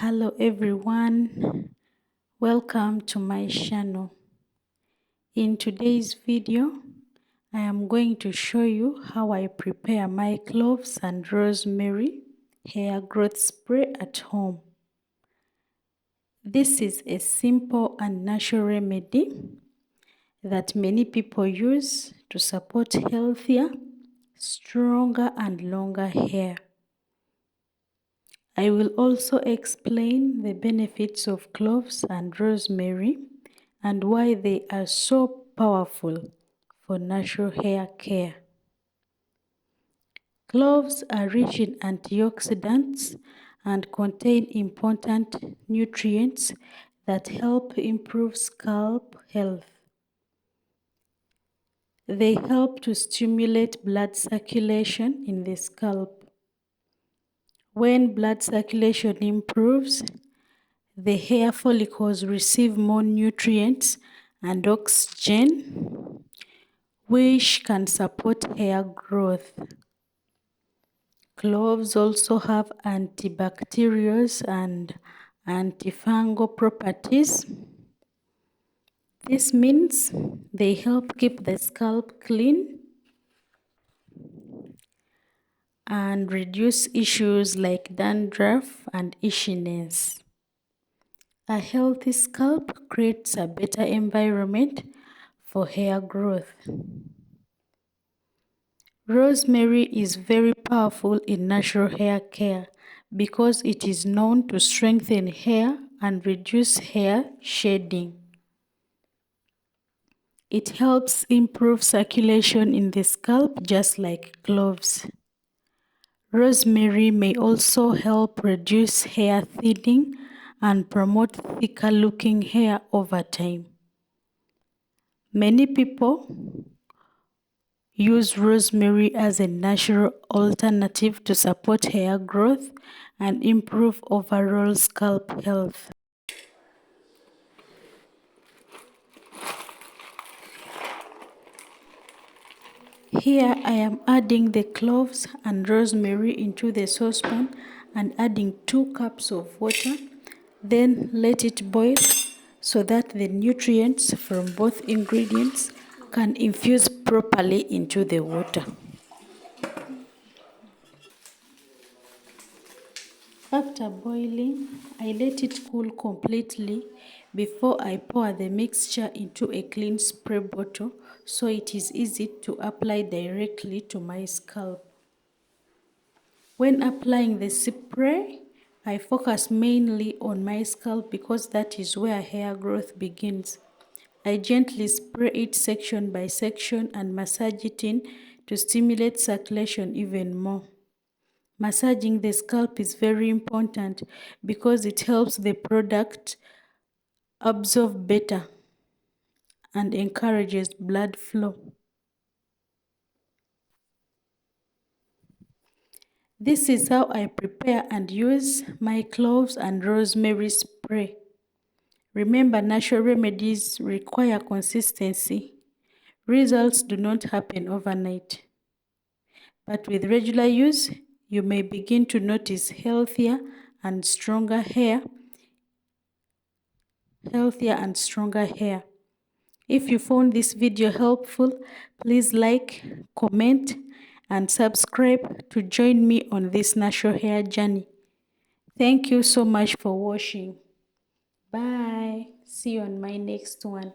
Hello everyone, welcome to my channel. In today's video, I am going to show you how I prepare my cloves and rosemary hair growth spray at home. This is a simple and natural remedy that many people use to support healthier, stronger and longer hair. I will also explain the benefits of cloves and rosemary and why they are so powerful for natural hair care. Cloves are rich in antioxidants and contain important nutrients that help improve scalp health. They help to stimulate blood circulation in the scalp. When blood circulation improves, the hair follicles receive more nutrients and oxygen, which can support hair growth. Cloves also have antibacterial and antifungal properties. This means they help keep the scalp clean and reduce issues like dandruff and itchiness. A healthy scalp creates a better environment for hair growth. Rosemary is very powerful in natural hair care because it is known to strengthen hair and reduce hair shedding. It helps improve circulation in the scalp just like cloves. Rosemary may also help reduce hair thinning and promote thicker looking hair over time. Many people use rosemary as a natural alternative to support hair growth and improve overall scalp health. Here I am adding the cloves and rosemary into the saucepan and adding 2 cups of water. Then let it boil so that the nutrients from both ingredients can infuse properly into the water. After boiling, I let it cool completely before I pour the mixture into a clean spray bottle so it is easy to apply directly to my scalp. When applying the spray, I focus mainly on my scalp because that is where hair growth begins. I gently spray it section by section and massage it in to stimulate circulation even more. Massaging the scalp is very important because it helps the product absorb better and encourages blood flow. This is how I prepare and use my cloves and rosemary spray. Remember, natural remedies require consistency. Results do not happen overnight. But with regular use, you may begin to notice healthier and stronger hair. If you found this video helpful, please like, comment, and subscribe to join me on this natural hair journey. Thank you so much for watching. Bye. See you on my next one.